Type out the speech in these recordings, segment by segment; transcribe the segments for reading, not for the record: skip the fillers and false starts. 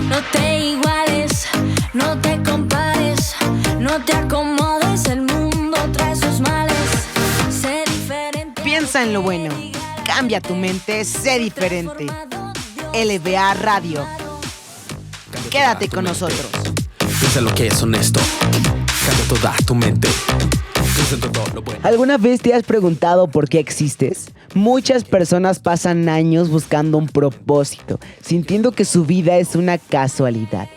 No te iguales, no te compares, no te acomodes, el mundo trae sus males. Sé diferente. Piensa en lo bueno, cambia tu mente, sé diferente. LBA Radio. Quédate con nosotros. Piensa en lo que es honesto. Cambia toda tu mente. Piensa en todo lo bueno. ¿Alguna vez te has preguntado por qué existes? Muchas personas pasan años buscando un propósito, sintiendo que su vida es una casualidad.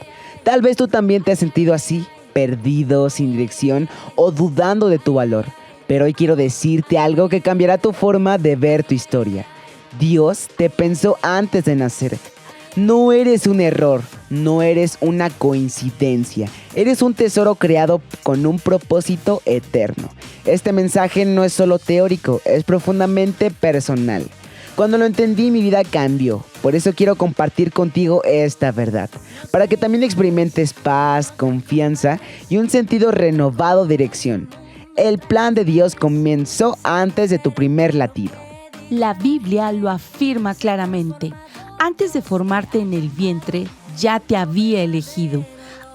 Tal vez tú también te has sentido así, perdido, sin dirección o dudando de tu valor. Pero hoy quiero decirte algo que cambiará tu forma de ver tu historia. Dios te pensó antes de nacer. No eres un error, no eres una coincidencia. Eres un tesoro creado con un propósito eterno. Este mensaje no es solo teórico, es profundamente personal. Cuando lo entendí, mi vida cambió. Por eso quiero compartir contigo esta verdad, para que también experimentes paz, confianza y un sentido renovado de dirección. El plan de Dios comenzó antes de tu primer latido. La Biblia lo afirma claramente. Antes de formarte en el vientre, ya te había elegido.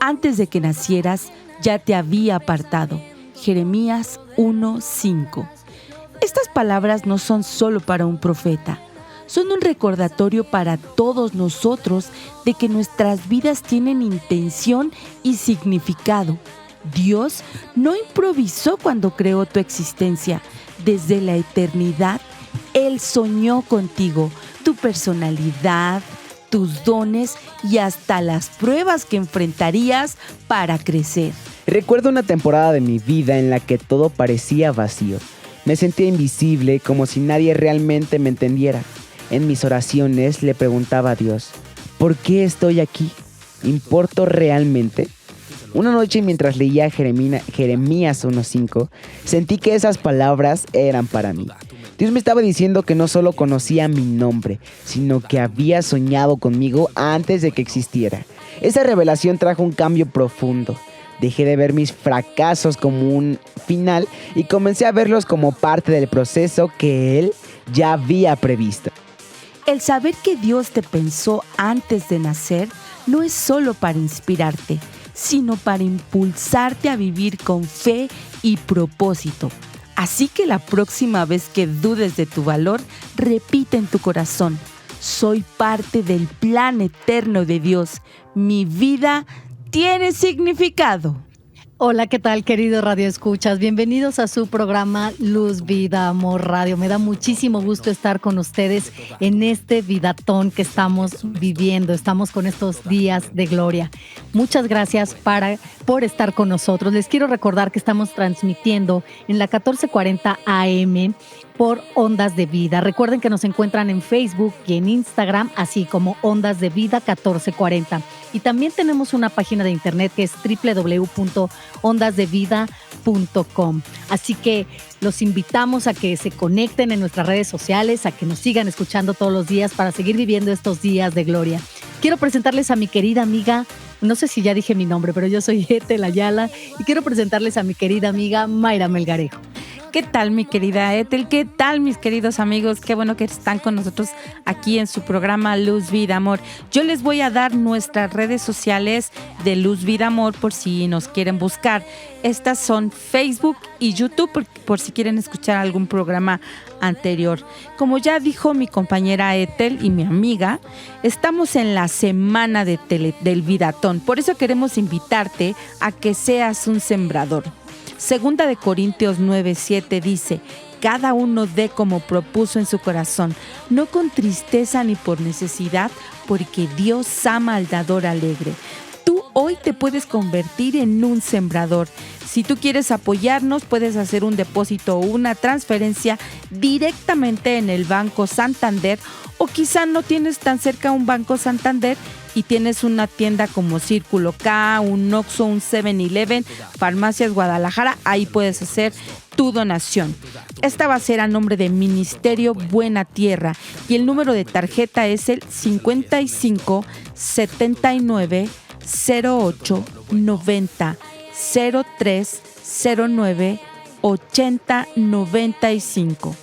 Antes de que nacieras, ya te había apartado. Jeremías 1:5. Estas palabras no son solo para un profeta. Son un recordatorio para todos nosotros de que nuestras vidas tienen intención y significado. Dios no improvisó cuando creó tu existencia. Desde la eternidad, Él soñó contigo, tu personalidad, tus dones y hasta las pruebas que enfrentarías para crecer. Recuerdo una temporada de mi vida en la que todo parecía vacío. Me sentía invisible, como si nadie realmente me entendiera. En mis oraciones le preguntaba a Dios, ¿por qué estoy aquí? ¿Importo realmente? Una noche mientras leía Jeremías 1:5, sentí que esas palabras eran para mí. Dios me estaba diciendo que no solo conocía mi nombre, sino que había soñado conmigo antes de que existiera. Esa revelación trajo un cambio profundo. Dejé de ver mis fracasos como un final y comencé a verlos como parte del proceso que Él ya había previsto. El saber que Dios te pensó antes de nacer no es solo para inspirarte, sino para impulsarte a vivir con fe y propósito. Así que la próxima vez que dudes de tu valor, repite en tu corazón: soy parte del plan eterno de Dios. Mi vida tiene significado. Hola, ¿qué tal, querido Radio Escuchas? Bienvenidos a su programa Luz, Vida, Amor Radio. Me da muchísimo gusto estar con ustedes en este vidatón que estamos viviendo. Estamos con estos días de gloria. Muchas gracias por estar con nosotros. Les quiero recordar que estamos transmitiendo en la 1440 AM por Ondas de Vida. Recuerden que nos encuentran en Facebook y en Instagram, así como Ondas de Vida 1440. Y también tenemos una página de internet que es www.ondasdevida.com. Así que los invitamos a que se conecten en nuestras redes sociales, a que nos sigan escuchando todos los días para seguir viviendo estos días de gloria. Quiero presentarles a mi querida amiga, no sé si ya dije mi nombre, pero yo soy Ethel Ayala y quiero presentarles a mi querida amiga Mayra Melgarejo. ¿Qué tal, mi querida Ethel? ¿Qué tal, mis queridos amigos? Qué bueno que están con nosotros aquí en su programa Luz, Vida, Amor. Yo les voy a dar nuestras redes sociales de Luz, Vida, Amor por si nos quieren buscar. Estas son Facebook y YouTube por si quieren escuchar algún programa anterior. Como ya dijo mi compañera Ethel y mi amiga, estamos en la semana del Vidatón. Por eso queremos invitarte a que seas un sembrador. Segunda de Corintios 9:7 dice: cada uno dé como propuso en su corazón, no con tristeza ni por necesidad, porque Dios ama al dador alegre. Tú hoy te puedes convertir en un sembrador. Si tú quieres apoyarnos, puedes hacer un depósito o una transferencia directamente en el Banco Santander, o quizá no tienes tan cerca un Banco Santander y tienes una tienda como Círculo K, un Oxxo, un 7-Eleven, Farmacias Guadalajara. Ahí puedes hacer tu donación. Esta va a ser a nombre de Ministerio Buena Tierra y el número de tarjeta es el 55 79 08 90 03 09 8095.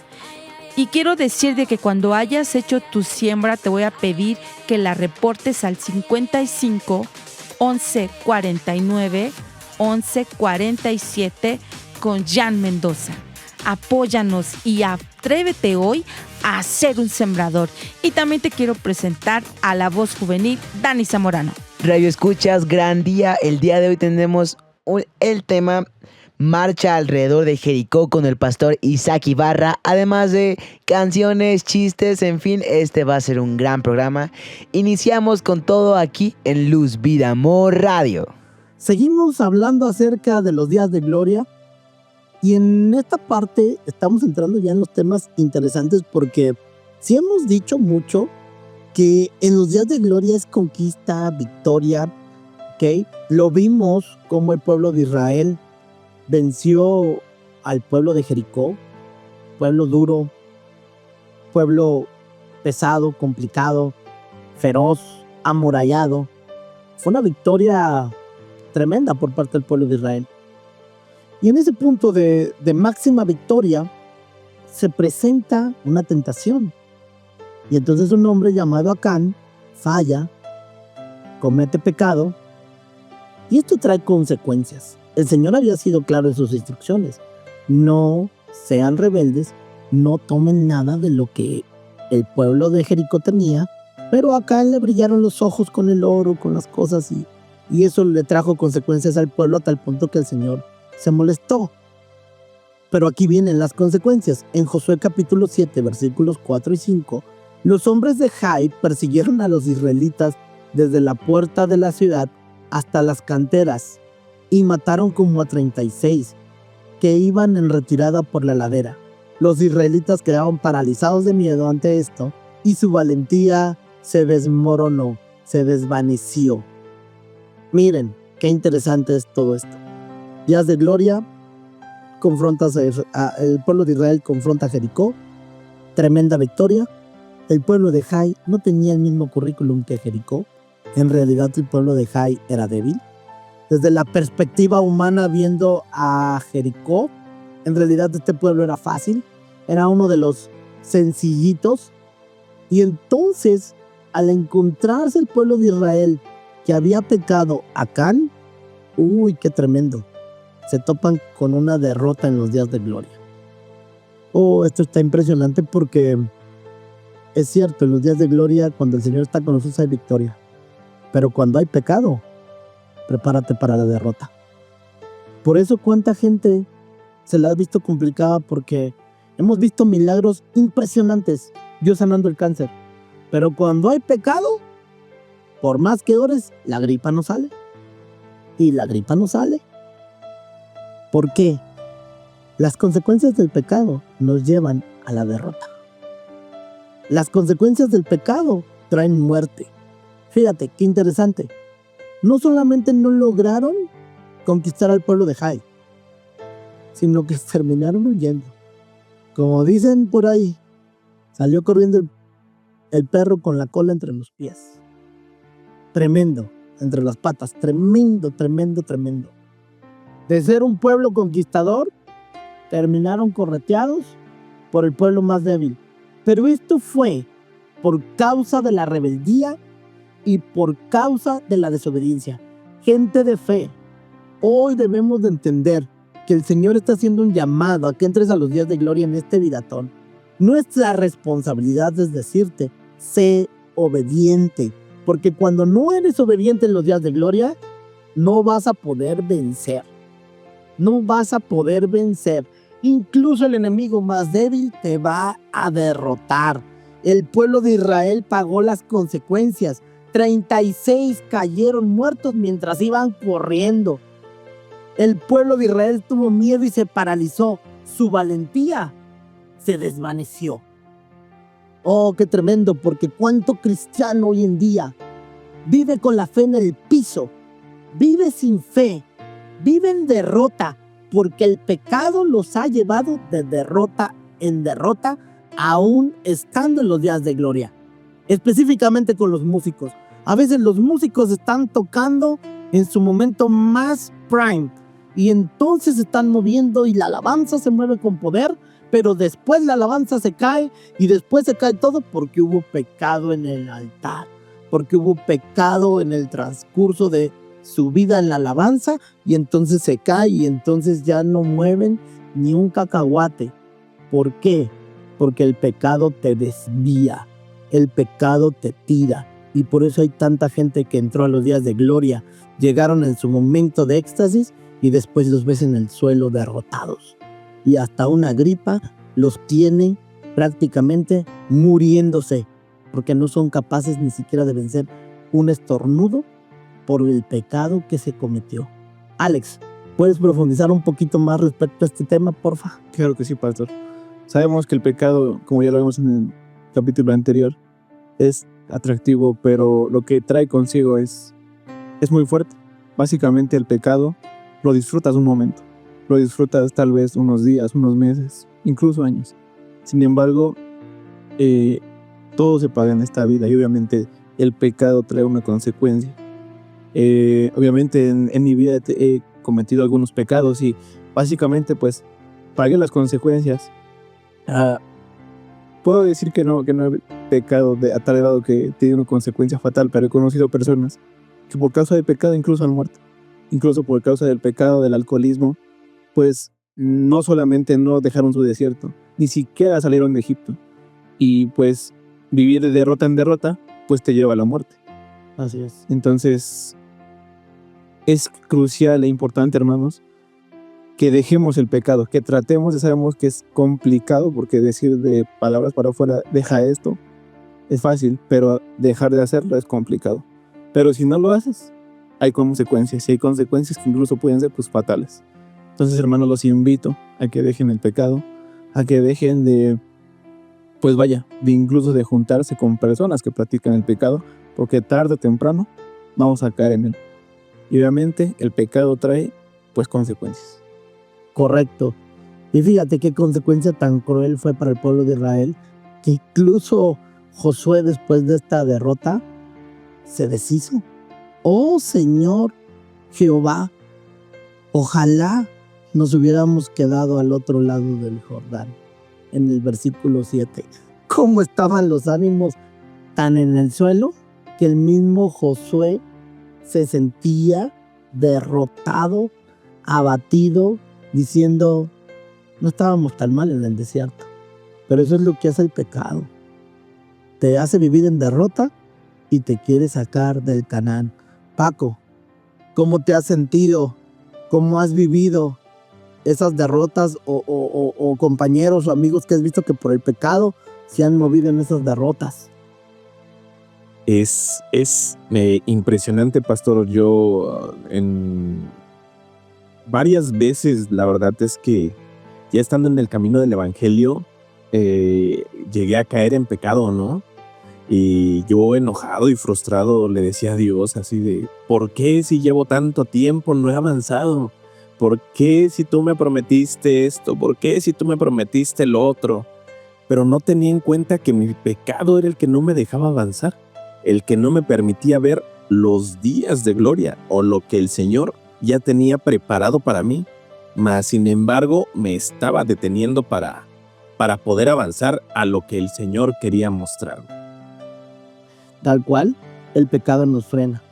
Y quiero decir de que cuando hayas hecho tu siembra te voy a pedir que la reportes al 55 11 49 11 47 con Jan Mendoza. Apóyanos y atrévete hoy a ser un sembrador. Y también te quiero presentar a la voz juvenil Dani Zamorano. Radio Escuchas, gran día. El día de hoy tendremos el tema Marcha alrededor de Jericó con el pastor Isaac Ibarra, además de canciones, chistes, en fin, este va a ser un gran programa. Iniciamos con todo aquí en Luz, Vida, Amor Radio. Seguimos hablando acerca de los días de gloria y en esta parte estamos entrando ya en los temas interesantes porque sí hemos dicho mucho que en los días de gloria es conquista, victoria, ¿ok? Lo vimos como el pueblo de Israel venció al pueblo de Jericó, pueblo duro, pueblo pesado, complicado, feroz, amurallado. Fue una victoria tremenda por parte del pueblo de Israel. Y en ese punto de máxima victoria se presenta una tentación. Y entonces un hombre llamado Acán falla, comete pecado, y esto trae consecuencias. El Señor había sido claro en sus instrucciones. No sean rebeldes, no tomen nada de lo que el pueblo de Jericó tenía, pero a Acán le brillaron los ojos con el oro, con las cosas, y eso le trajo consecuencias al pueblo a tal punto que el Señor se molestó. Pero aquí vienen las consecuencias. En Josué capítulo 7, versículos 4 y 5, los hombres de Jai persiguieron a los israelitas desde la puerta de la ciudad hasta las canteras y mataron como a 36 que iban en retirada por la ladera. Los israelitas quedaron paralizados de miedo ante esto y su valentía se desmoronó, se desvaneció. Miren, qué interesante es todo esto. Días de gloria, el pueblo de Israel confronta a Jericó, tremenda victoria. El pueblo de Jai no tenía el mismo currículum que Jericó. En realidad el pueblo de Jai era débil. Desde la perspectiva humana viendo a Jericó, en realidad este pueblo era fácil, era uno de los sencillitos. Y entonces, al encontrarse el pueblo de Israel que había pecado Acán, uy, qué tremendo, se topan con una derrota en los días de gloria. Oh, esto está impresionante porque es cierto, en los días de gloria, cuando el Señor está con nosotros hay victoria. Pero cuando hay pecado, prepárate para la derrota. Por eso cuánta gente se la ha visto complicada, porque hemos visto milagros impresionantes, Dios sanando el cáncer. Pero cuando hay pecado, por más que ores, la gripa no sale. Y la gripa no sale. ¿Por qué? Las consecuencias del pecado nos llevan a la derrota. Las consecuencias del pecado traen muerte. Fíjate, qué interesante. No solamente no lograron conquistar al pueblo de Jai, sino que terminaron huyendo. Como dicen por ahí, salió corriendo el perro con la cola entre los pies. Tremendo, entre las patas. Tremendo, tremendo, tremendo. De ser un pueblo conquistador, terminaron correteados por el pueblo más débil. Pero esto fue por causa de la rebeldía y por causa de la desobediencia. Gente de fe, hoy debemos de entender que el Señor está haciendo un llamado a que entres a los días de gloria en este vidatón. Nuestra responsabilidad es decirte, sé obediente, porque cuando no eres obediente en los días de gloria, no vas a poder vencer. No vas a poder vencer. Incluso el enemigo más débil te va a derrotar. El pueblo de Israel pagó las consecuencias. 36 cayeron muertos mientras iban corriendo. El pueblo de Israel tuvo miedo y se paralizó. Su valentía se desvaneció. Oh, qué tremendo, porque cuánto cristiano hoy en día vive con la fe en el piso, vive sin fe, vive en derrota, porque el pecado los ha llevado de derrota en derrota, aún estando en los días de gloria. Específicamente con los músicos. A veces los músicos están tocando en su momento más prime, y entonces se están moviendo y la alabanza se mueve con poder, pero después la alabanza se cae y después se cae todo porque hubo pecado en el altar, porque hubo pecado en el transcurso de su vida en la alabanza y entonces se cae y entonces ya no mueven ni un cacahuate. ¿Por qué? Porque el pecado te desvía, el pecado te tira y por eso hay tanta gente que entró a los días de gloria, llegaron en su momento de éxtasis y después los ves en el suelo derrotados y hasta una gripa los tiene prácticamente muriéndose porque no son capaces ni siquiera de vencer un estornudo por el pecado que se cometió. Alex, ¿puedes profundizar un poquito más respecto a este tema, porfa? Claro que sí, pastor. Sabemos que el pecado, como ya lo vimos en el capítulo anterior, es atractivo, pero lo que trae consigo es muy fuerte. Básicamente el pecado lo disfrutas un momento, lo disfrutas tal vez unos días, unos meses, incluso años. Sin embargo, todo se paga en esta vida y obviamente el pecado trae una consecuencia. Obviamente en mi vida he cometido algunos pecados y básicamente pues pagué las consecuencias. Puedo decir que no he pecado a tal grado que tiene una consecuencia fatal, pero he conocido personas que por causa del pecado incluso han muerto. Incluso por causa del pecado, del alcoholismo, pues no solamente no dejaron su desierto, ni siquiera salieron de Egipto. Y pues vivir de derrota en derrota, pues te lleva a la muerte. Así es. Entonces, es crucial e importante, hermanos, que dejemos el pecado, que tratemos sabemos que es complicado, porque decir de palabras para afuera, deja esto, es fácil, pero dejar de hacerlo es complicado. Pero si no lo haces, hay consecuencias, y hay consecuencias que incluso pueden ser pues fatales. Entonces, hermanos, los invito a que dejen el pecado, a que dejen de, pues vaya, de incluso de juntarse con personas que practican el pecado, porque tarde o temprano vamos a caer en él. Y obviamente el pecado trae pues consecuencias. Correcto. Y fíjate qué consecuencia tan cruel fue para el pueblo de Israel, que incluso Josué después de esta derrota se deshizo. Oh Señor Jehová, ojalá nos hubiéramos quedado al otro lado del Jordán. En el versículo 7. ¿Cómo estaban los ánimos tan en el suelo que el mismo Josué se sentía derrotado, abatido, diciendo, no estábamos tan mal en el desierto? Pero eso es lo que hace el pecado. Te hace vivir en derrota y te quiere sacar del Canaán. Paco, ¿cómo te has sentido? ¿Cómo has vivido esas derrotas o compañeros o amigos que has visto que por el pecado se han movido en esas derrotas? Es impresionante, pastor. Yo en varias veces, la verdad es que ya estando en el camino del evangelio, llegué a caer en pecado, ¿no? Y yo enojado y frustrado le decía a Dios así de, ¿por qué si llevo tanto tiempo no he avanzado? ¿Por qué si tú me prometiste esto? ¿Por qué si tú me prometiste lo otro? Pero no tenía en cuenta que mi pecado era el que no me dejaba avanzar, el que no me permitía ver los días de gloria o lo que el Señor ya tenía preparado para mí, mas sin embargo me estaba deteniendo para poder avanzar a lo que el Señor quería mostrarme. Tal cual, el pecado nos frena.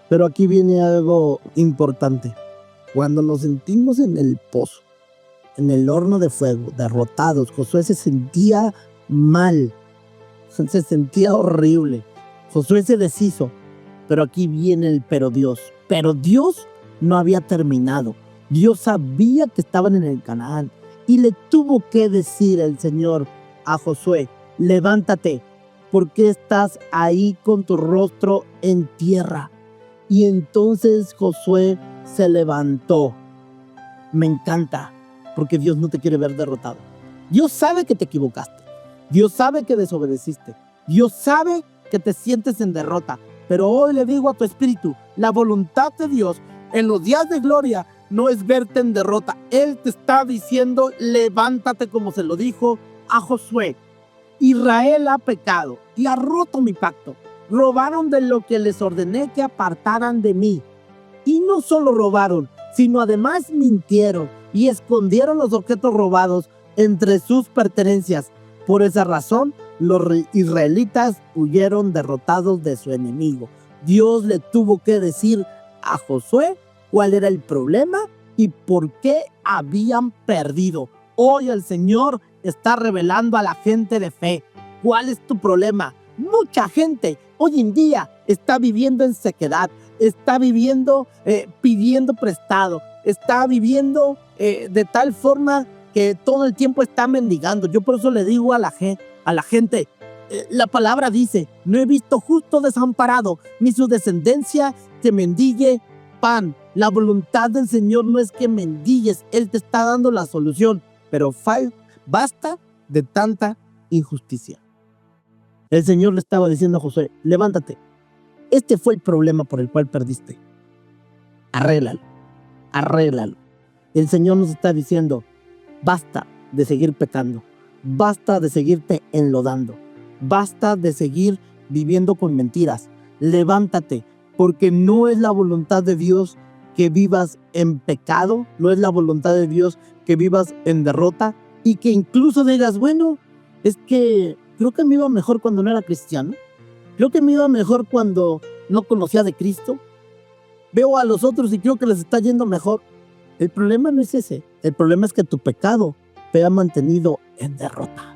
Pero aquí viene algo importante. Cuando nos sentimos en el pozo, en el horno de fuego, derrotados, Josué se sentía mal, se sentía horrible. Josué se deshizo, pero aquí viene el pero Dios. Pero Dios no había terminado. Dios sabía que estaban en el Canaán y le tuvo que decir el Señor a Josué, levántate, porque estás ahí con tu rostro en tierra. Y entonces Josué se levantó. Me encanta, porque Dios no te quiere ver derrotado. Dios sabe que te equivocaste. Dios sabe que desobedeciste. Dios sabe que te sientes en derrota. Pero hoy le digo a tu espíritu, la voluntad de Dios en los días de gloria no es verte en derrota. Él te está diciendo, levántate, como se lo dijo a Josué. Israel ha pecado y ha roto mi pacto. Robaron de lo que les ordené que apartaran de mí. Y no solo robaron, sino además mintieron y escondieron los objetos robados entre sus pertenencias. Por esa razón, los israelitas huyeron derrotados de su enemigo. Dios le tuvo que decir a Josué cuál era el problema y por qué habían perdido. Hoy el Señor está revelando a la gente de fe cuál es tu problema. Mucha gente hoy en día está viviendo en sequedad, está viviendo pidiendo prestado, está viviendo de tal forma que todo el tiempo está mendigando. Yo por eso le digo a la gente, la palabra dice, no he visto justo desamparado, ni su descendencia que mendigue pan. La voluntad del Señor no es que mendigues, Él te está dando la solución, pero basta de tanta injusticia. El Señor le estaba diciendo a Josué, levántate, este fue el problema por el cual perdiste. Arréglalo. El Señor nos está diciendo, basta de seguir pecando, basta de seguirte enlodando, basta de seguir viviendo con mentiras. Levántate, porque no es la voluntad de Dios que vivas en pecado, no es la voluntad de Dios que vivas en derrota y que incluso digas, bueno, es que creo que me iba mejor cuando no era cristiano, creo que me iba mejor cuando no conocía de Cristo, veo a los otros y creo que les está yendo mejor. El problema no es ese, el problema es que tu pecado te ha mantenido en derrota,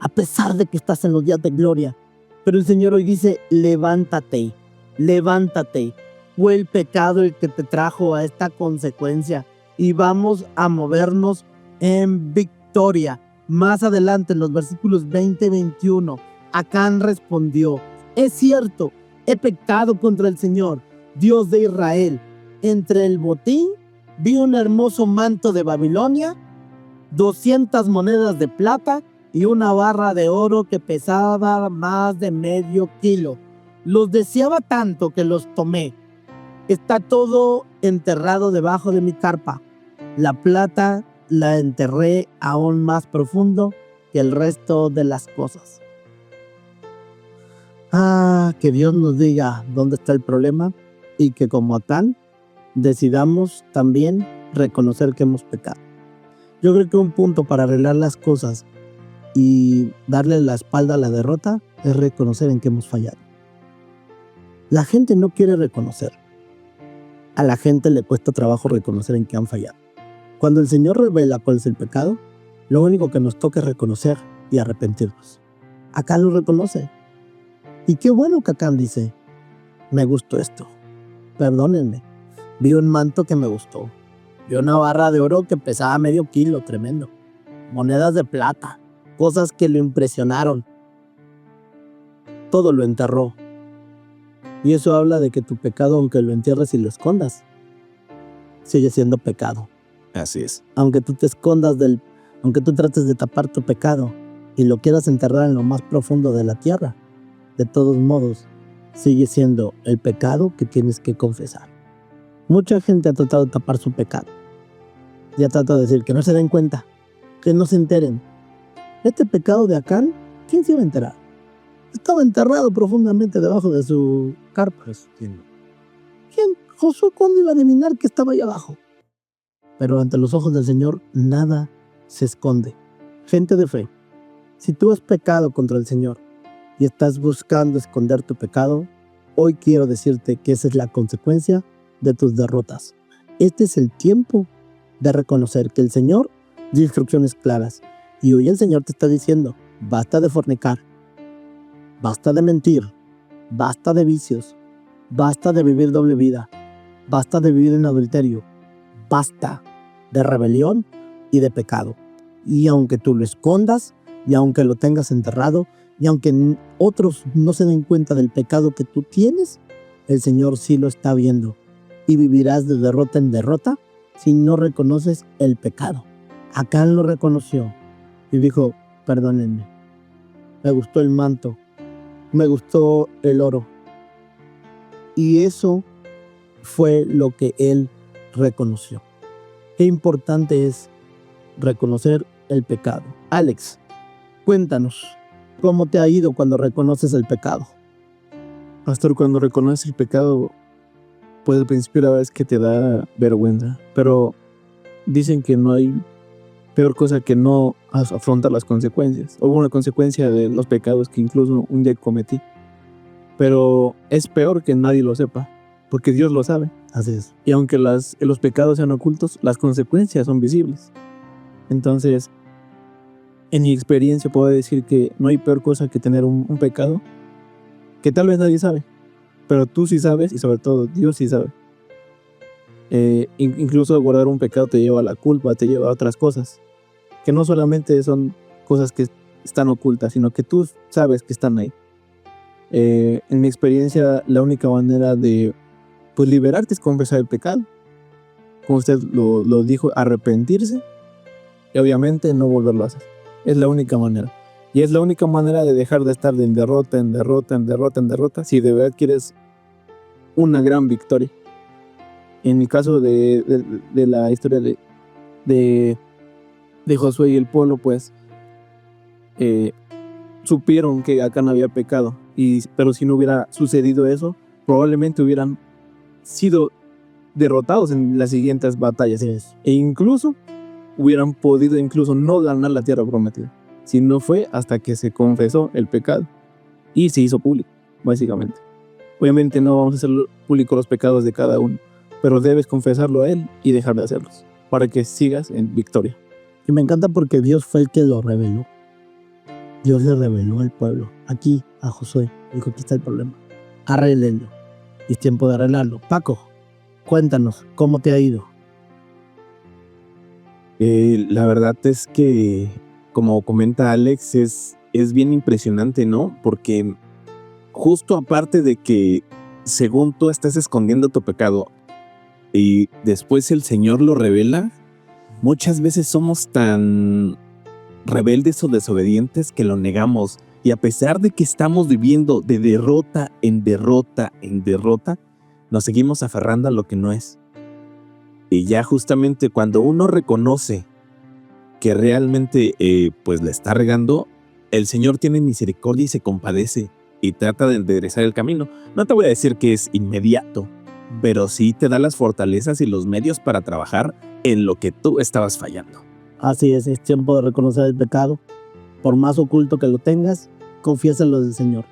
a pesar de que estás en los días de gloria. Pero el Señor hoy dice, levántate, fue el pecado el que te trajo a esta consecuencia y vamos a movernos en victoria. Más adelante en los versículos 20 y 21, Acán respondió, es cierto, he pecado contra el Señor, Dios de Israel. Entre el botín vi un hermoso manto de Babilonia, 200 monedas de plata y una barra de oro que pesaba más de medio kilo. Los deseaba tanto que los tomé. Está todo enterrado debajo de mi carpa. La plata la enterré aún más profundo que el resto de las cosas. Que Dios nos diga dónde está el problema y que como Acán decidamos también reconocer que hemos pecado. Yo creo que un punto para arreglar las cosas y darle la espalda a la derrota es reconocer en qué hemos fallado. La gente no quiere reconocer. A la gente le cuesta trabajo reconocer en qué han fallado. Cuando el Señor revela cuál es el pecado, lo único que nos toca es reconocer y arrepentirnos. Acán lo reconoce. Y qué bueno que Acán dice, me gustó esto, perdónenme. Vi un manto que me gustó. Vi una barra de oro que pesaba medio kilo, tremendo. Monedas de plata, cosas que lo impresionaron. Todo lo enterró. Y eso habla de que tu pecado, aunque lo entierres y lo escondas, sigue siendo pecado. Así es. Aunque tú te escondas aunque tú trates de tapar tu pecado y lo quieras enterrar en lo más profundo de la tierra, de todos modos, sigue siendo el pecado que tienes que confesar. Mucha gente ha tratado de tapar su pecado. Ya trata de decir que no se den cuenta, que no se enteren. Este pecado de Acán, ¿quién se iba a enterar? Estaba enterrado profundamente debajo de su carpa. ¿Quién? Josué, ¿cuándo iba a adivinar que estaba ahí abajo? Pero ante los ojos del Señor, nada se esconde. Gente de fe, si tú has pecado contra el Señor y estás buscando esconder tu pecado, hoy quiero decirte que esa es la consecuencia de tus derrotas. Este es el tiempo de reconocer que el Señor dio instrucciones claras. Y hoy el Señor te está diciendo, basta de fornicar, basta de mentir, basta de vicios, basta de vivir doble vida, basta de vivir en adulterio, basta de rebelión y de pecado. Y aunque tú lo escondas, y aunque lo tengas enterrado, y aunque otros no se den cuenta del pecado que tú tienes, el Señor sí lo está viendo. Y vivirás de derrota en derrota si no reconoces el pecado. Acán lo reconoció y dijo, perdónenme, me gustó el manto, me gustó el oro. Y eso fue lo que él reconoció. Qué importante es reconocer el pecado. Alex, cuéntanos, ¿cómo te ha ido cuando reconoces el pecado? Pastor, cuando reconoces el pecado, pues al principio la verdad es que te da vergüenza, pero dicen que no hay peor cosa que no afrontar las consecuencias. Hubo una consecuencia de los pecados que incluso un día cometí, pero es peor que nadie lo sepa, porque Dios lo sabe. Así es. Y aunque los pecados sean ocultos, las consecuencias son visibles. Entonces, en mi experiencia puedo decir que no hay peor cosa que tener un pecado que tal vez nadie sabe, pero tú sí sabes y sobre todo Dios sí sabe. Incluso guardar un pecado te lleva a la culpa, te lleva a otras cosas, que no solamente son cosas que están ocultas, sino que tú sabes que están ahí. En mi experiencia, la única manera de pues liberarte es confesar el pecado. Como usted lo dijo, arrepentirse y obviamente no volverlo a hacer. Es la única manera. Y es la única manera de dejar de estar de derrota en derrota, en derrota, en derrota, si de verdad quieres una gran victoria. En el caso de la historia de Josué y el pueblo, pues supieron que Acán había pecado, pero si no hubiera sucedido eso, probablemente hubieran sido derrotados en las siguientes batallas, e incluso hubieran podido no ganar la tierra prometida, si no fue hasta que se confesó el pecado y se hizo público, básicamente. Obviamente no vamos a hacer público los pecados de cada uno, pero debes confesarlo a Él y dejar de hacerlos, para que sigas en victoria. Y me encanta porque Dios fue el que lo reveló. Dios le reveló al pueblo, aquí a Josué. Dijo, aquí está el problema, arréglenlo. Y es tiempo de arreglarlo. Paco, cuéntanos, ¿cómo te ha ido? La verdad es que, como comenta Alex, es bien impresionante, ¿no? Porque justo aparte de que, según tú estás escondiendo tu pecado, y después el Señor lo revela, muchas veces somos tan rebeldes o desobedientes que lo negamos. Y a pesar de que estamos viviendo de derrota en derrota en derrota, nos seguimos aferrando a lo que no es. Y ya justamente cuando uno reconoce que realmente pues la está regando, el Señor tiene misericordia y se compadece y trata de enderezar el camino. No te voy a decir que es inmediato, pero sí te da las fortalezas y los medios para trabajar en lo que tú estabas fallando. Así es tiempo de reconocer el pecado. Por más oculto que lo tengas, confiésalo del Señor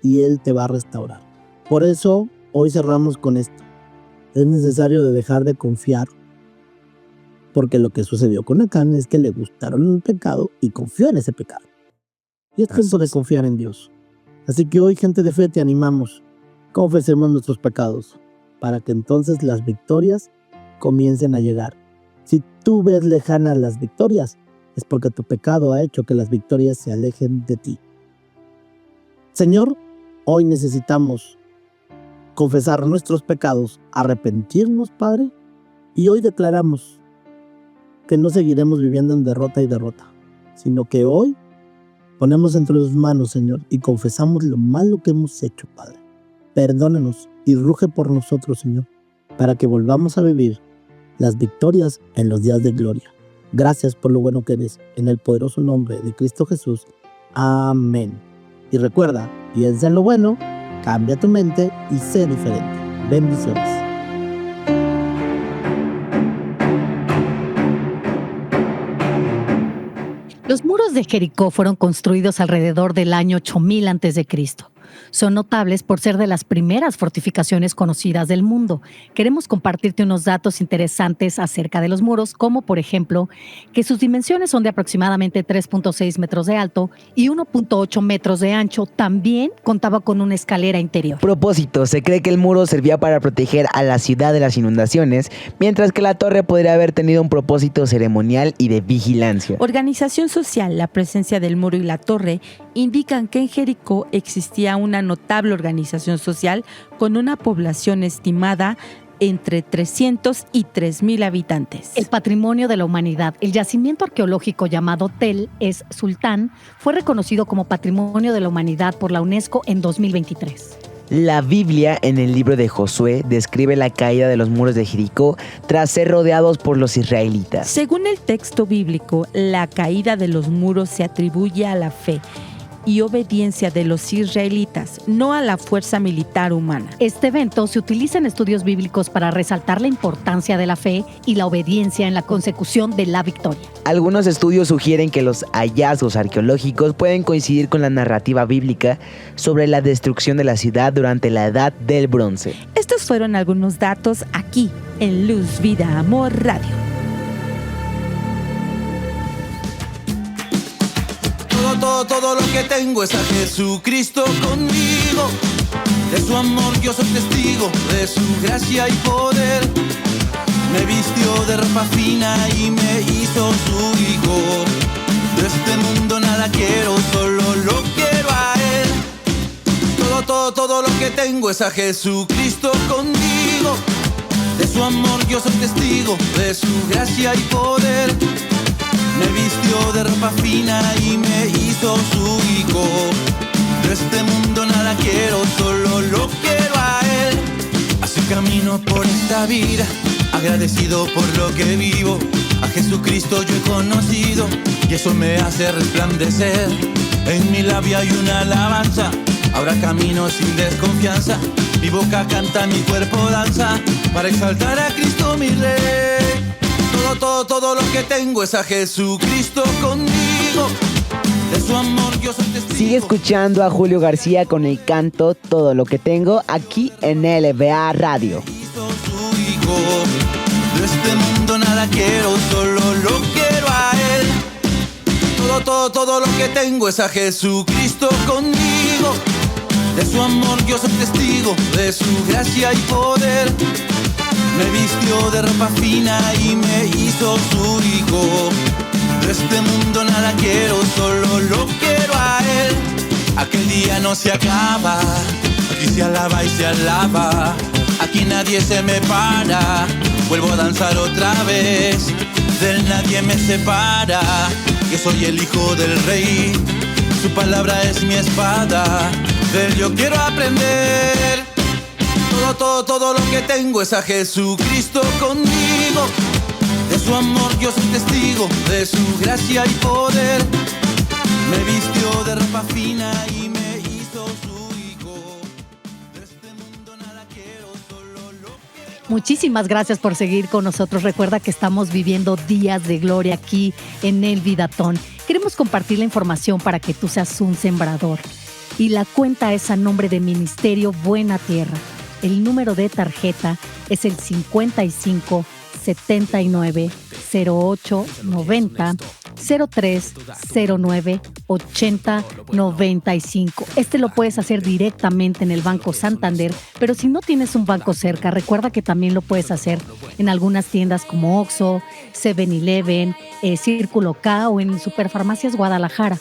y Él te va a restaurar. Por eso, hoy cerramos con esto. Es necesario de dejar de confiar, porque lo que sucedió con Acán es que le gustaron el pecado y confió en ese pecado. Y es tiempo de confiar en Dios. Así que hoy, gente de fe, te animamos. Confesemos nuestros pecados, para que entonces las victorias comiencen a llegar. Si tú ves lejanas las victorias, es porque tu pecado ha hecho que las victorias se alejen de ti. Señor, hoy necesitamos confesar nuestros pecados, arrepentirnos, Padre, y hoy declaramos que no seguiremos viviendo en derrota y derrota, sino que hoy ponemos entre tus manos, Señor, y confesamos lo malo que hemos hecho, Padre. Perdónanos y ruge por nosotros, Señor, para que volvamos a vivir las victorias en los días de gloria. Gracias por lo bueno que eres, en el poderoso nombre de Cristo Jesús. Amén. Y recuerda, piensa en lo bueno, cambia tu mente y sé diferente. Bendiciones. Los muros de Jericó fueron construidos alrededor del año 8000 a.C. Son notables por ser de las primeras fortificaciones conocidas del mundo. Queremos compartirte unos datos interesantes acerca de los muros, como por ejemplo, que sus dimensiones son de aproximadamente 3.6 metros de alto y 1.8 metros de ancho. También contaba con una escalera interior. Propósito, se cree que el muro servía para proteger a la ciudad de las inundaciones, mientras que la torre podría haber tenido un propósito ceremonial y de vigilancia. Organización social, la presencia del muro y la torre indican que en Jericó existía una notable organización social con una población estimada entre 300 y 3,000 habitantes. El patrimonio de la humanidad, el yacimiento arqueológico llamado Tel es Sultán, fue reconocido como Patrimonio de la Humanidad por la UNESCO en 2023. La Biblia, en el libro de Josué, describe la caída de los muros de Jericó tras ser rodeados por los israelitas. Según el texto bíblico, la caída de los muros se atribuye a la fe y obediencia de los israelitas, no a la fuerza militar humana. Este evento se utiliza en estudios bíblicos para resaltar la importancia de la fe y la obediencia en la consecución de la victoria. Algunos estudios sugieren que los hallazgos arqueológicos pueden coincidir con la narrativa bíblica sobre la destrucción de la ciudad durante la Edad del Bronce. Estos fueron algunos datos aquí en Luz, Vida, Amor Radio. Todo lo que tengo es a Jesucristo conmigo. De su amor yo soy testigo, de su gracia y poder. Me vistió de ropa fina y me hizo su hijo. De este mundo nada quiero, solo lo quiero a él. Todo lo que tengo es a Jesucristo conmigo. De su amor yo soy testigo, de su gracia y poder. Me vistió de ropa fina y me hizo su hijo. De este mundo nada quiero, solo lo quiero a él. Así camino por esta vida, agradecido por lo que vivo. A Jesucristo yo he conocido y eso me hace resplandecer. En mi labio hay una alabanza, ahora camino sin desconfianza. Mi boca canta, mi cuerpo danza, para exaltar a Cristo mi Rey. Todo lo que tengo es a Jesucristo conmigo. De su amor yo soy testigo. Sigue escuchando a Julio García con el canto Todo lo que tengo aquí en LBA Radio. Hizo su hijo. De este mundo nada quiero, solo lo quiero a él. Todo lo que tengo es a Jesucristo conmigo. De su amor yo soy testigo, de su gracia y poder. Me vistió de ropa fina y me hizo su hijo. De este mundo nada quiero, solo lo quiero a él. Aquel día no se acaba, aquí se alaba y se alaba. Aquí nadie se me para, vuelvo a danzar otra vez. Del nadie me separa, yo soy el hijo del rey. Su palabra es mi espada, de él yo quiero aprender. Todo lo que tengo es a Jesucristo conmigo. De su amor yo soy testigo, de su gracia y poder. Me vistió de ropa fina y me hizo su hijo. De este mundo nada quiero, solo lo quiero. Muchísimas gracias por seguir con nosotros. Recuerda que estamos viviendo días de gloria aquí en el Vidatón. Queremos compartir la información para que tú seas un sembrador. Y la cuenta es a nombre de Ministerio Buena Tierra. El número de tarjeta es el 55 79 08 90 03 09 80 95. Este lo puedes hacer directamente en el Banco Santander, pero si no tienes un banco cerca, recuerda que también lo puedes hacer en algunas tiendas como Oxxo, 7-Eleven, Círculo K o en Superfarmacias Guadalajara.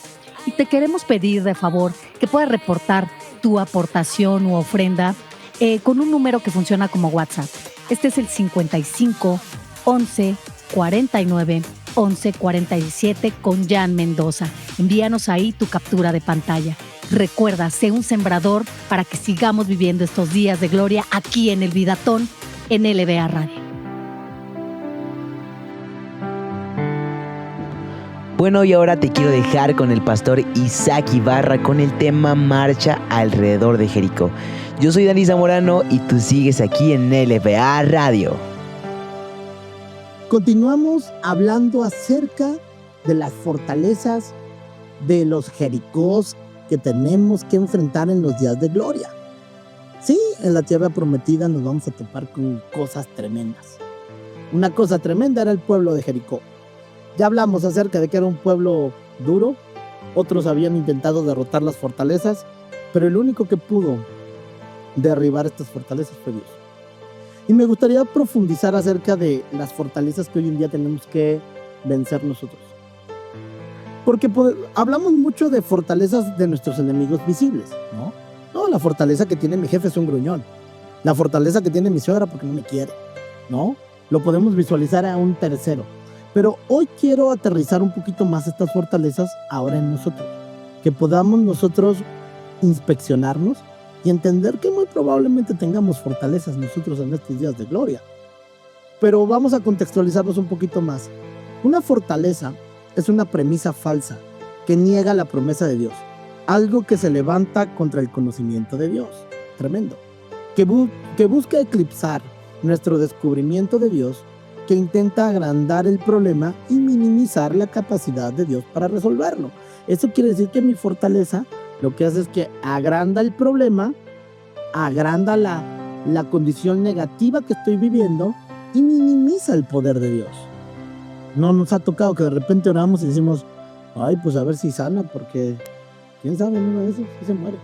Y te queremos pedir de favor que puedas reportar tu aportación u ofrenda con un número que funciona como WhatsApp. Este es el 55 11 49 11 47 con Jan Mendoza. Envíanos ahí tu captura de pantalla. Recuerda, sé un sembrador para que sigamos viviendo estos días de gloria aquí en el Vidatón, en LBA Radio. Bueno, y ahora te quiero dejar con el pastor Isaac Ibarra con el tema Marcha alrededor de Jericó. Yo soy Dani Zamorano y tú sigues aquí en LBA Radio. Continuamos hablando acerca de las fortalezas, de los Jericós que tenemos que enfrentar en los días de gloria. Sí, en la tierra prometida nos vamos a topar con cosas tremendas. Una cosa tremenda era el pueblo de Jericó. Ya hablamos acerca de que era un pueblo duro, otros habían intentado derrotar las fortalezas, pero el único que pudo derribar estas fortalezas fue Dios. Y me gustaría profundizar acerca de las fortalezas que hoy en día tenemos que vencer nosotros. Porque hablamos mucho de fortalezas de nuestros enemigos visibles, ¿no? No, la fortaleza que tiene mi jefe es un gruñón. La fortaleza que tiene mi suegra porque no me quiere, ¿no? Lo podemos visualizar a un tercero. Pero hoy quiero aterrizar un poquito más estas fortalezas ahora en nosotros. Que podamos nosotros inspeccionarnos y entender que muy probablemente tengamos fortalezas nosotros en estos días de gloria. Pero vamos a contextualizarnos un poquito más. Una fortaleza es una premisa falsa que niega la promesa de Dios. algo que se levanta contra el conocimiento de Dios. Tremendo. Que busca eclipsar nuestro descubrimiento de Dios, que intenta agrandar el problema y minimizar la capacidad de Dios para resolverlo. Eso quiere decir que mi fortaleza lo que hace es que agranda el problema, agranda la condición negativa que estoy viviendo y minimiza el poder de Dios. No nos ha tocado que de repente oramos y decimos, ay, pues a ver si sana, porque quién sabe, en uno de esos se muere.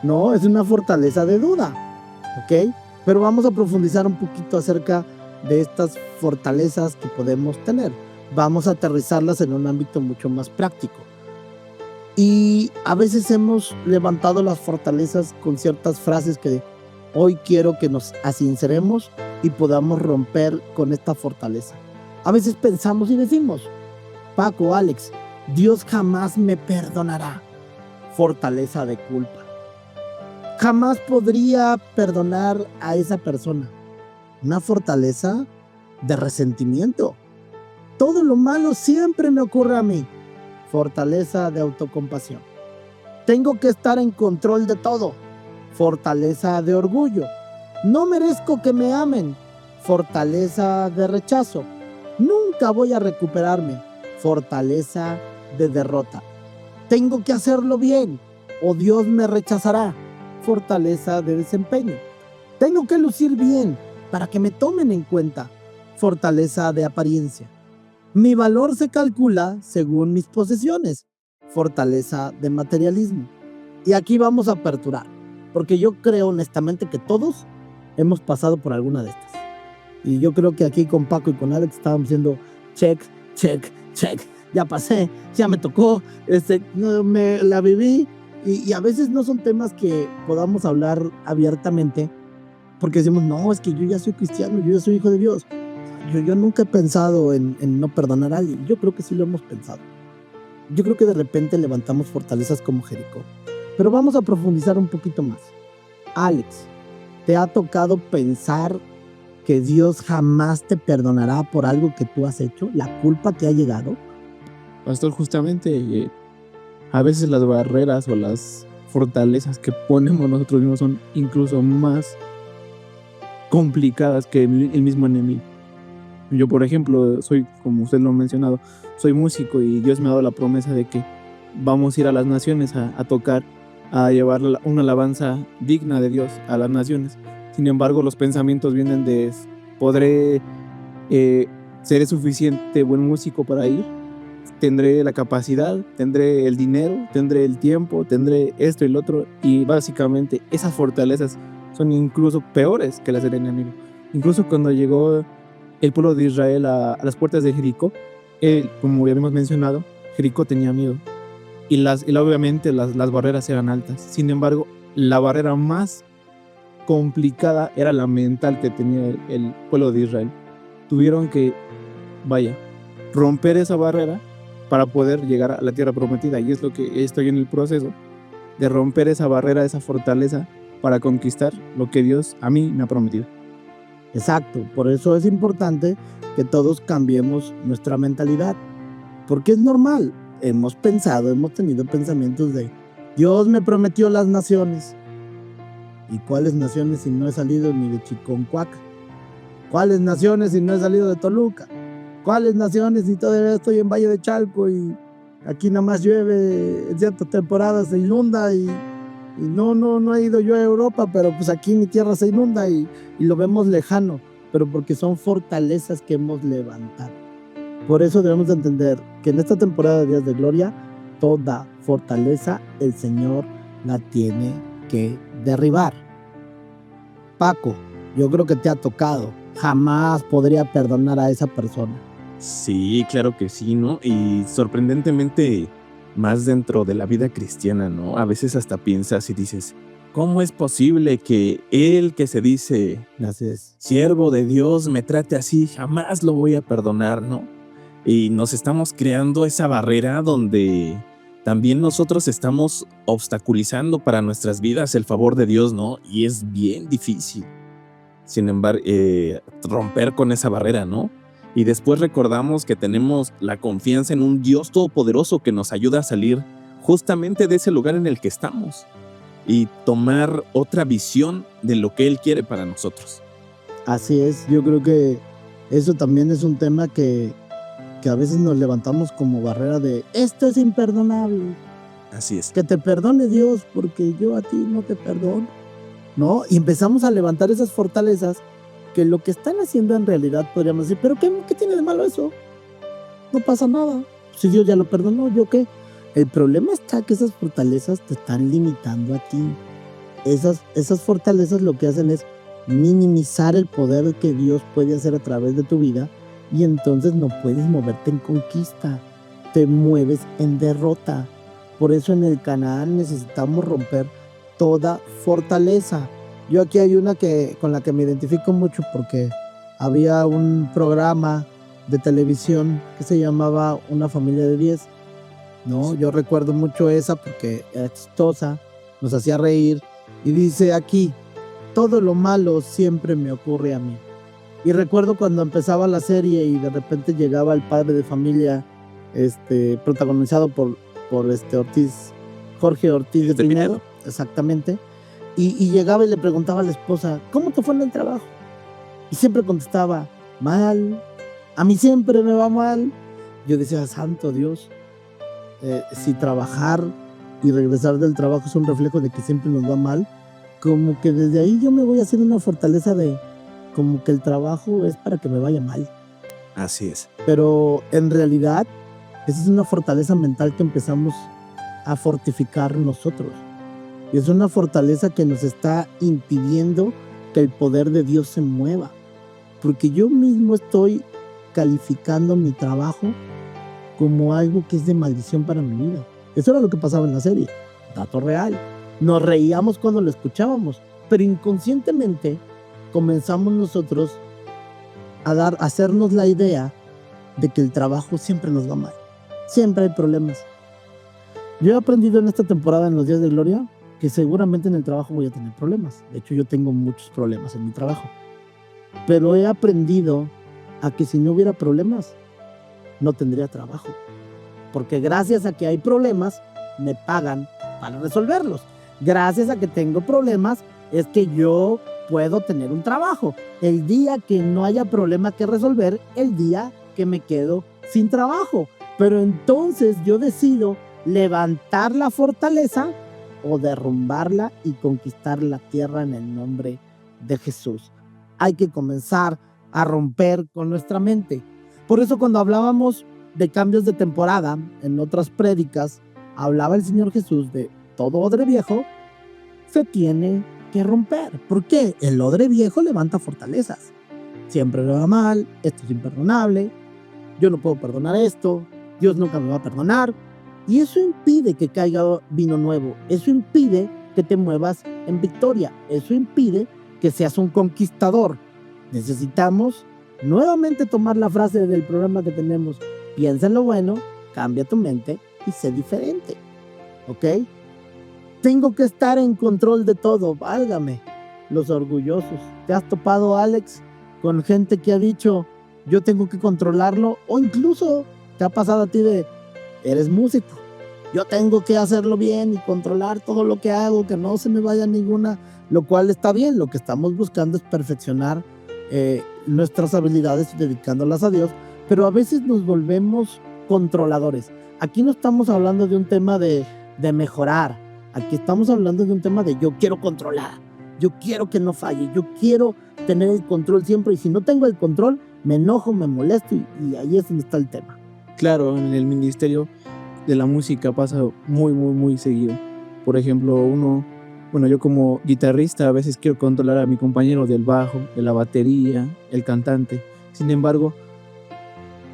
No, es una fortaleza de duda, ¿ok? Pero vamos a profundizar un poquito acerca de estas fortalezas que podemos tener. Vamos a aterrizarlas en un ámbito mucho más práctico. Y a veces hemos levantado las fortalezas con ciertas frases que hoy quiero que nos asinceremos y podamos romper con esta fortaleza. A veces pensamos y decimos, Paco, Alex, Dios jamás me perdonará. Fortaleza de culpa. Jamás podría perdonar a esa persona. Una fortaleza de resentimiento. Todo lo malo siempre me ocurre a mí. Fortaleza de autocompasión. Tengo que estar en control de todo. Fortaleza de orgullo. No merezco que me amen. Fortaleza de rechazo. Nunca voy a recuperarme. Fortaleza de derrota. Tengo que hacerlo bien o Dios me rechazará. Fortaleza de desempeño. Tengo que lucir bien para que me tomen en cuenta. Fortaleza de apariencia. Mi valor se calcula según mis posesiones. Fortaleza de materialismo. Y aquí vamos a aperturar, porque yo creo honestamente que todos hemos pasado por alguna de estas. Y yo creo que aquí con Paco y con Alex estábamos diciendo check, check, check. Ya pasé, ya me tocó, me la viví. Y a veces no son temas que podamos hablar abiertamente, porque decimos, no, es que yo ya soy cristiano, yo ya soy hijo de Dios. Yo nunca he pensado en no perdonar a alguien. Yo creo que sí lo hemos pensado. Yo creo que de repente levantamos fortalezas como Jericó. Pero vamos a profundizar un poquito más. Alex, ¿te ha tocado pensar que Dios jamás te perdonará por algo que tú has hecho? ¿La culpa te ha llegado? Pastor, justamente a veces las barreras o las fortalezas que ponemos nosotros mismos son incluso más complicadas que el mismo enemigo. Yo, por ejemplo, soy, como usted lo ha mencionado, soy músico y Dios me ha dado la promesa de que vamos a ir a las naciones a tocar, a llevar una alabanza digna de Dios a las naciones. Sin embargo, los pensamientos vienen de, ¿seré suficiente buen músico para ir? ¿Tendré la capacidad? ¿Tendré el dinero? ¿Tendré el tiempo? ¿Tendré esto y lo otro? Y básicamente esas fortalezas son incluso peores que las del enemigo. Incluso cuando llegó el pueblo de Israel a las puertas de Jericó, como ya habíamos mencionado, Jericó tenía miedo. Y obviamente las barreras eran altas. Sin embargo, la barrera más complicada era la mental que tenía el pueblo de Israel. Tuvieron que, romper esa barrera para poder llegar a la tierra prometida. Y es lo que estoy en el proceso de romper esa barrera, esa fortaleza, para conquistar lo que Dios a mí me ha prometido. Exacto, por eso es importante que todos cambiemos nuestra mentalidad, porque es normal, hemos tenido pensamientos de Dios me prometió las naciones. ¿Y cuáles naciones si no he salido ni de Chiconcuac? ¿Cuáles naciones si no he salido de Toluca? ¿Cuáles naciones si todavía estoy en Valle de Chalco y aquí nada más llueve, en ciertas temporadas se inunda y no he ido yo a Europa, pero pues aquí mi tierra se inunda y lo vemos lejano, pero porque son fortalezas que hemos levantado. Por eso debemos de entender que en esta temporada de Días de Gloria, toda fortaleza el Señor la tiene que derribar. Paco, yo creo que te ha tocado. Jamás podría perdonar a esa persona. Sí, claro que sí, ¿no? Y sorprendentemente más dentro de la vida cristiana, ¿no? A veces hasta piensas y dices, ¿cómo es posible que él que se dice siervo de Dios me trate así? Jamás lo voy a perdonar, ¿no? Y nos estamos creando esa barrera donde también nosotros estamos obstaculizando para nuestras vidas el favor de Dios, ¿no? Y es bien difícil, sin embargo, romper con esa barrera, ¿no? Y después recordamos que tenemos la confianza en un Dios todopoderoso que nos ayuda a salir justamente de ese lugar en el que estamos y tomar otra visión de lo que Él quiere para nosotros. Así es, yo creo que eso también es un tema que a veces nos levantamos como barrera de esto es imperdonable, Así es. que te perdone Dios porque yo a ti no te perdono, ¿no? Y empezamos a levantar esas fortalezas que lo que están haciendo en realidad podríamos decir, pero ¿qué tiene de malo eso? No pasa nada, si Dios ya lo perdonó, ¿yo qué? El problema está que esas fortalezas te están limitando a ti. Esas fortalezas lo que hacen es minimizar el poder que Dios puede hacer a través de tu vida y entonces no puedes moverte en conquista, te mueves en derrota. Por eso en el canal necesitamos romper toda fortaleza. Yo aquí hay una con la que me identifico mucho porque había un programa de televisión que se llamaba Una familia de 10. ¿No? Yo recuerdo mucho esa porque era chistosa, nos hacía reír y dice aquí, todo lo malo siempre me ocurre a mí. Y recuerdo cuando empezaba la serie y de repente llegaba el padre de familia, protagonizado por Jorge Ortiz de Pinedo, exactamente, y llegaba y le preguntaba a la esposa, ¿cómo te fue en el trabajo? Y siempre contestaba, mal, a mí siempre me va mal. Yo decía, santo Dios. Si trabajar y regresar del trabajo es un reflejo de que siempre nos va mal, como que desde ahí yo me voy haciendo una fortaleza de como que el trabajo es para que me vaya mal. Así es. Pero en realidad esa es una fortaleza mental que empezamos a fortificar nosotros. Y es una fortaleza que nos está impidiendo que el poder de Dios se mueva. Porque yo mismo estoy calificando mi trabajo como algo que es de maldición para mi vida. Eso era lo que pasaba en la serie, dato real. Nos reíamos cuando lo escuchábamos, pero inconscientemente comenzamos nosotros a hacernos la idea de que el trabajo siempre nos va mal. Siempre hay problemas. Yo he aprendido en esta temporada, en los días de gloria, que seguramente en el trabajo voy a tener problemas. De hecho, yo tengo muchos problemas en mi trabajo. Pero he aprendido a que si no hubiera problemas, no tendría trabajo. Porque gracias a que hay problemas, me pagan para resolverlos. Gracias a que tengo problemas, es que yo puedo tener un trabajo. El día que no haya problema que resolver, el día que me quedo sin trabajo. Pero entonces yo decido levantar la fortaleza o derrumbarla y conquistar la tierra en el nombre de Jesús. Hay que comenzar a romper con nuestra mente. Por eso cuando hablábamos de cambios de temporada, en otras prédicas, hablaba el Señor Jesús de todo odre viejo se tiene que romper. ¿Por qué? El odre viejo levanta fortalezas. Siempre me va mal, esto es imperdonable, yo no puedo perdonar esto, Dios nunca me va a perdonar. Y eso impide que caiga vino nuevo, eso impide que te muevas en victoria, eso impide que seas un conquistador. Necesitamos nuevamente tomar la frase del programa que tenemos, piensa en lo bueno, cambia tu mente y sé diferente, ¿ok? Tengo que estar en control de todo, válgame, los orgullosos. ¿Te has topado, Alex, con gente que ha dicho, yo tengo que controlarlo? O incluso te ha pasado a ti de, eres músico, yo tengo que hacerlo bien y controlar todo lo que hago, que no se me vaya ninguna, lo cual está bien. Lo que estamos buscando es perfeccionar nuestras habilidades dedicándolas a Dios, pero a veces nos volvemos controladores. Aquí no estamos hablando de un tema de mejorar, aquí estamos hablando de un tema de yo quiero controlar, yo quiero que no falle, yo quiero tener el control siempre, y si no tengo el control, me enojo, me molesto, y ahí es donde está el tema. Claro, en el ministerio de la música pasa muy, muy, muy seguido. Por ejemplo, yo como guitarrista a veces quiero controlar a mi compañero del bajo, de la batería, el cantante. Sin embargo,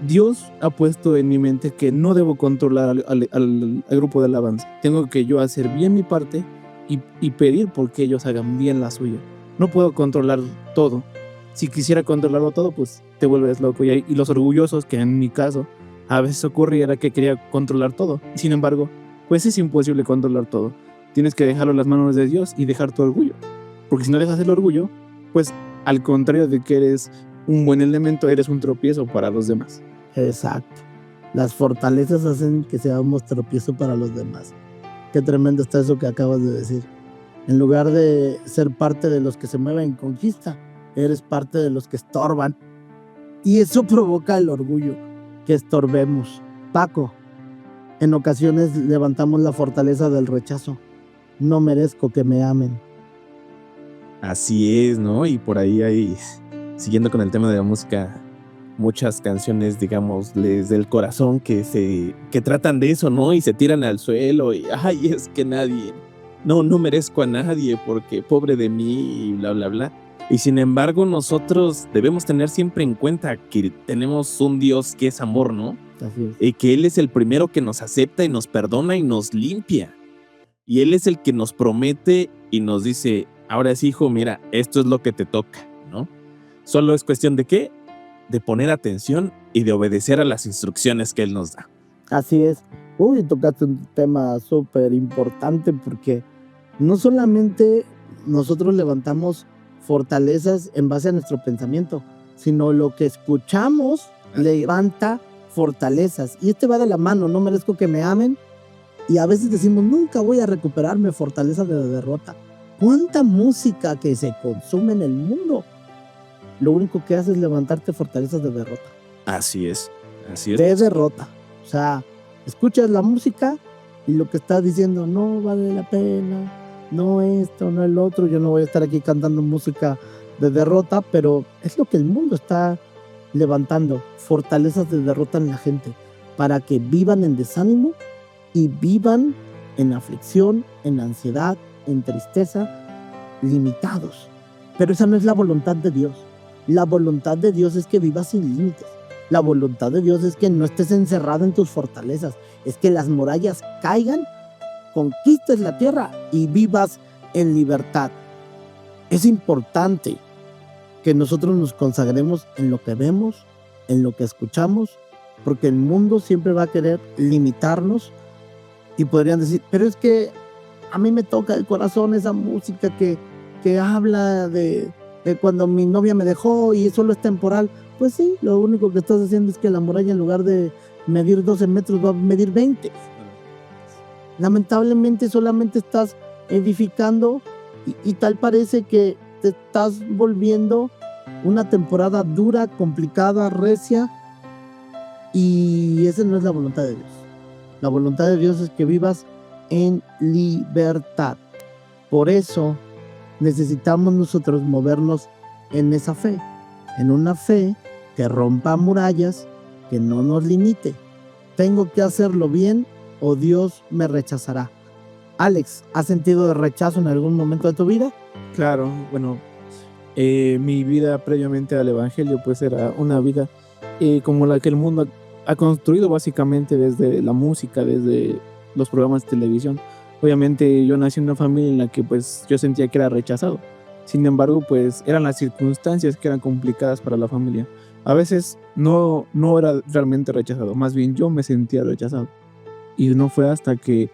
Dios ha puesto en mi mente que no debo controlar al grupo de alabanza. Tengo que yo hacer bien mi parte y pedir porque ellos hagan bien la suya. No puedo controlar todo. Si quisiera controlarlo todo, pues te vuelves loco. Y los orgullosos, que en mi caso a veces ocurría, era que quería controlar todo. Sin embargo, pues es imposible controlar todo. Tienes que dejarlo en las manos de Dios y dejar tu orgullo. Porque si no dejas el orgullo, pues al contrario de que eres un buen elemento, eres un tropiezo para los demás. Exacto. Las fortalezas hacen que seamos tropiezo para los demás. Qué tremendo está eso que acabas de decir. En lugar de ser parte de los que se mueven en conquista, eres parte de los que estorban. Y eso provoca el orgullo, que estorbemos. Paco, en ocasiones levantamos la fortaleza del rechazo. No merezco que me amen. Así es, ¿no? Y por ahí hay, siguiendo con el tema de la música, muchas canciones, digamos, del corazón que tratan de eso, ¿no? Y se tiran al suelo y, ay, es que no merezco a nadie porque pobre de mí y bla, bla, bla. Y sin embargo, nosotros debemos tener siempre en cuenta que tenemos un Dios que es amor, ¿no? Así es. Y que Él es el primero que nos acepta y nos perdona y nos limpia. Y Él es el que nos promete y nos dice, ahora sí, hijo, mira, esto es lo que te toca, ¿no? Solo es cuestión de ¿qué? De poner atención y de obedecer a las instrucciones que Él nos da. Así es. Uy, tocaste un tema súper importante porque no solamente nosotros levantamos fortalezas en base a nuestro pensamiento, sino lo que escuchamos levanta fortalezas. Y va de la mano, no merezco que me amen. Y a veces decimos, nunca voy a recuperarme fortalezas de derrota. ¿Cuánta música que se consume en el mundo? Lo único que hace es levantarte fortalezas de derrota. Así es. De derrota. O sea, escuchas la música y lo que estás diciendo, no vale la pena, no esto, no el otro. Yo no voy a estar aquí cantando música de derrota, pero es lo que el mundo está levantando, fortalezas de derrota en la gente, para que vivan en desánimo y vivan en aflicción, en ansiedad, en tristeza, limitados. Pero esa no es la voluntad de Dios. La voluntad de Dios es que vivas sin límites. La voluntad de Dios es que no estés encerrado en tus fortalezas, es que las murallas caigan, conquistes la tierra y vivas en libertad. Es importante que nosotros nos consagremos en lo que vemos, en lo que escuchamos, porque el mundo siempre va a querer limitarnos y podrían decir, pero es que a mí me toca el corazón esa música que habla de cuando mi novia me dejó y solo es temporal. Pues sí, lo único que estás haciendo es que la muralla en lugar de medir 12 metros va a medir 20. Lamentablemente solamente estás edificando y tal parece que te estás volviendo una temporada dura, complicada, recia, y esa no es la voluntad de Dios. La voluntad de Dios es que vivas en libertad. Por eso necesitamos nosotros movernos en esa fe, en una fe que rompa murallas, que no nos limite. Tengo que hacerlo bien o Dios me rechazará. Alex, ¿has sentido rechazo en algún momento de tu vida? Claro, bueno, mi vida previamente al Evangelio pues era una vida como la que el mundo ha construido básicamente desde la música, desde los programas de televisión. Obviamente yo nací en una familia en la que pues yo sentía que era rechazado. Sin embargo, pues eran las circunstancias que eran complicadas para la familia. A veces no era realmente rechazado, más bien yo me sentía rechazado. Y no fue hasta que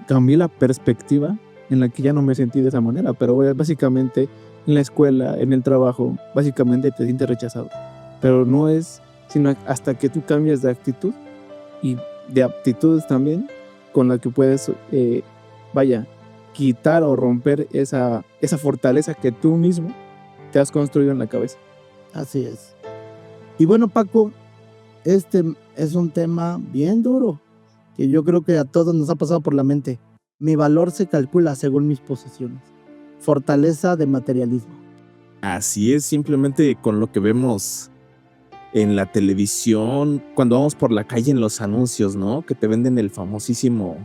cambié la perspectiva en la que ya no me sentí de esa manera. Pero básicamente en la escuela, en el trabajo, básicamente te sientes rechazado. Pero no es sino hasta que tú cambias de actitud y de aptitudes también, con la que puedes, quitar o romper esa fortaleza que tú mismo te has construido en la cabeza. Así es. Y bueno, Paco, este es un tema bien duro, que yo creo que a todos nos ha pasado por la mente. Mi valor se calcula según mis posesiones. Fortaleza de materialismo. Así es, simplemente con lo que vemos en la televisión, cuando vamos por la calle en los anuncios, ¿no? Que te venden el famosísimo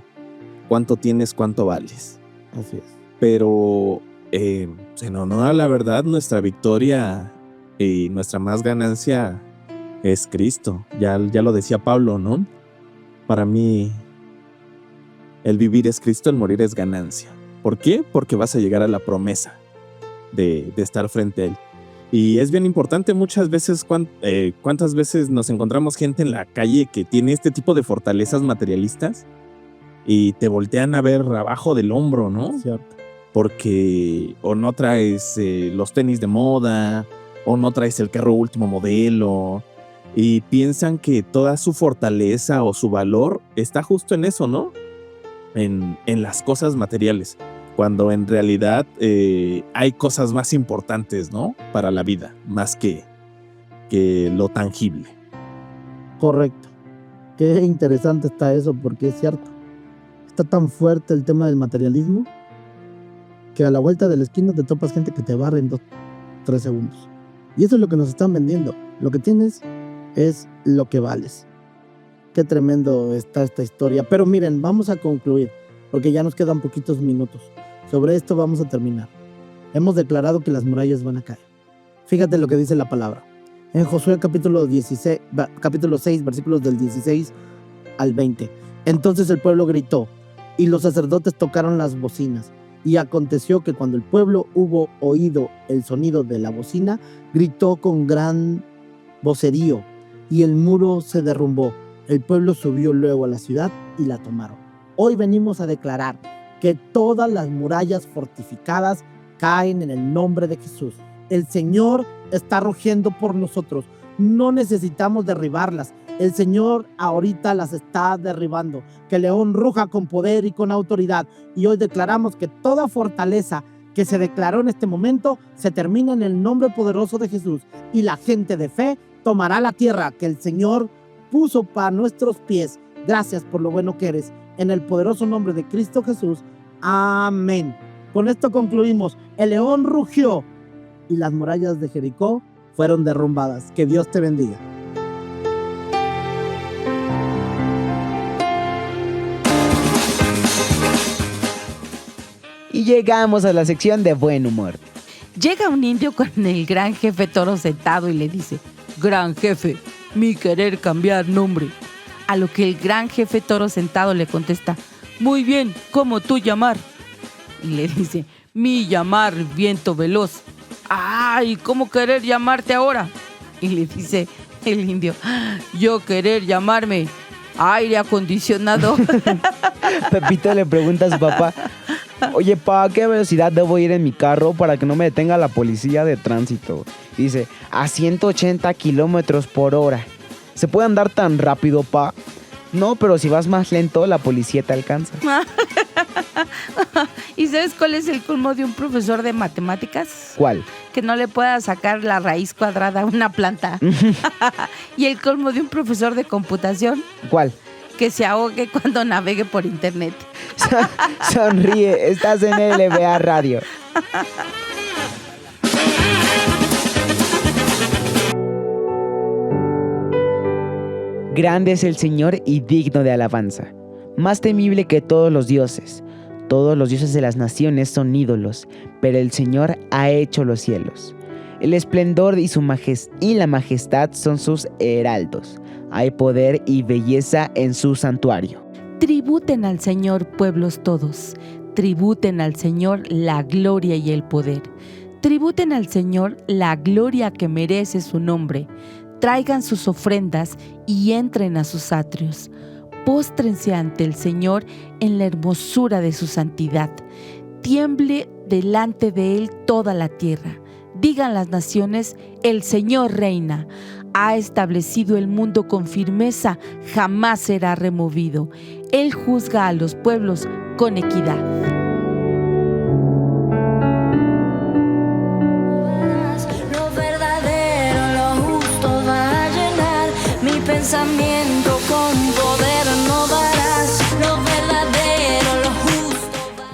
¿cuánto tienes, cuánto vales? Así es. Pero en honor a la verdad, nuestra victoria y nuestra más ganancia es Cristo. Ya lo decía Pablo, ¿no? Para mí, el vivir es Cristo, el morir es ganancia. ¿Por qué? Porque vas a llegar a la promesa de estar frente a Él. Y es bien importante muchas veces, cuántas veces nos encontramos gente en la calle que tiene este tipo de fortalezas materialistas y te voltean a ver abajo del hombro, ¿no? Cierto. Porque o no traes los tenis de moda, o no traes el carro último modelo, y piensan que toda su fortaleza o su valor está justo en eso, ¿no? En las cosas materiales, cuando en realidad hay cosas más importantes, ¿no? Para la vida, más que lo tangible. Correcto. Qué interesante está eso, porque es cierto. Está tan fuerte el tema del materialismo que a la vuelta de la esquina te topas gente que te barre en 2-3 segundos. Y eso es lo que nos están vendiendo. Lo que tienes es lo que vales. Qué tremendo está esta historia. Pero miren, vamos a concluir, porque ya nos quedan poquitos minutos. Sobre esto vamos a terminar. Hemos declarado que las murallas van a caer. Fíjate lo que dice la palabra. En Josué capítulo 6, versículos del 16 al 20. Entonces el pueblo gritó, y los sacerdotes tocaron las bocinas. Y aconteció que cuando el pueblo hubo oído el sonido de la bocina, gritó con gran vocerío, y el muro se derrumbó. El pueblo subió luego a la ciudad y la tomaron. Hoy venimos a declarar que todas las murallas fortificadas caen en el nombre de Jesús. El Señor está rugiendo por nosotros. No necesitamos derribarlas. El Señor ahorita las está derribando. Que el león ruja con poder y con autoridad. Y hoy declaramos que toda fortaleza que se declaró en este momento se termina en el nombre poderoso de Jesús. Y la gente de fe tomará la tierra que el Señor puso para nuestros pies. Gracias por lo bueno que eres. En el poderoso nombre de Cristo Jesús. Amén. Con esto concluimos. El león rugió y las murallas de Jericó fueron derrumbadas. Que Dios te bendiga. Y llegamos a la sección de buen humor. Llega un indio con el gran jefe toro sentado y le dice: gran jefe, mi querer cambiar nombre. A lo que el gran jefe toro sentado le contesta: muy bien, ¿cómo tú llamar? Y le dice: mi llamar viento veloz. Ay, ¿cómo querer llamarte ahora? Y le dice el indio: yo querer llamarme aire acondicionado. Pepito le pregunta a su papá: oye, pa, ¿a qué velocidad debo ir en mi carro para que no me detenga la policía de tránsito? Dice: a 180 kilómetros por hora. ¿Se puede andar tan rápido, pa? No, pero si vas más lento, la policía te alcanza. ¿Y sabes cuál es el colmo de un profesor de matemáticas? ¿Cuál? Que no le pueda sacar la raíz cuadrada a una planta. ¿Y el colmo de un profesor de computación? ¿Cuál? Que se ahogue cuando navegue por internet. Sonríe, estás en LBA Radio. Grande es el Señor y digno de alabanza, más temible que todos los dioses. Todos los dioses de las naciones son ídolos, pero el Señor ha hecho los cielos. El esplendor y la majestad son sus heraldos. Hay poder y belleza en su santuario. Tributen al Señor, pueblos todos. Tributen al Señor la gloria y el poder. Tributen al Señor la gloria que merece su nombre. Traigan sus ofrendas y entren a sus atrios. Póstrense ante el Señor en la hermosura de su santidad. Tiemble delante de Él toda la tierra. Digan las naciones: el Señor reina. Ha establecido el mundo con firmeza, jamás será removido. Él juzga a los pueblos con equidad. Lo verdadero, lo justo va a llenar mi pensamiento con poder, no darás lo verdadero, lo justo.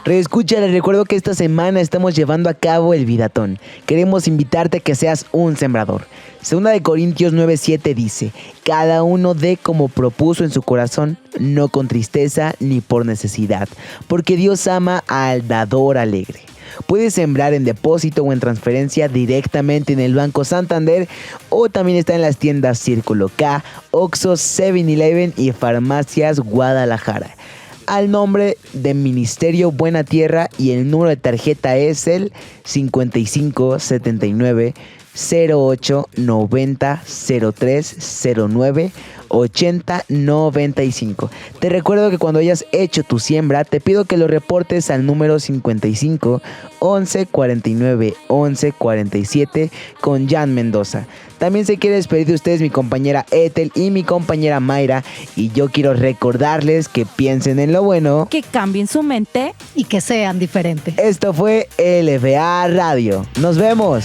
Reescucha, les recuerdo que esta semana estamos llevando a cabo el Vidatón. Queremos invitarte a que seas un sembrador. Segunda de Corintios 9:7 dice: cada uno dé como propuso en su corazón, no con tristeza ni por necesidad, porque Dios ama al dador alegre. Puedes sembrar en depósito o en transferencia directamente en el Banco Santander, o también está en las tiendas Círculo K, Oxxo, 7-Eleven y Farmacias Guadalajara. Al nombre de Ministerio Buena Tierra, y el número de tarjeta es el 5579 08 90 03 09, 8095. Te recuerdo que cuando hayas hecho tu siembra, te pido que lo reportes al número 55 11 49 11 47 con Jan Mendoza. También se quiere despedir de ustedes mi compañera Ethel y mi compañera Mayra. Y yo quiero recordarles que piensen en lo bueno, Que cambien su mente. Y que sean diferentes. Esto fue LBA Radio. Nos vemos.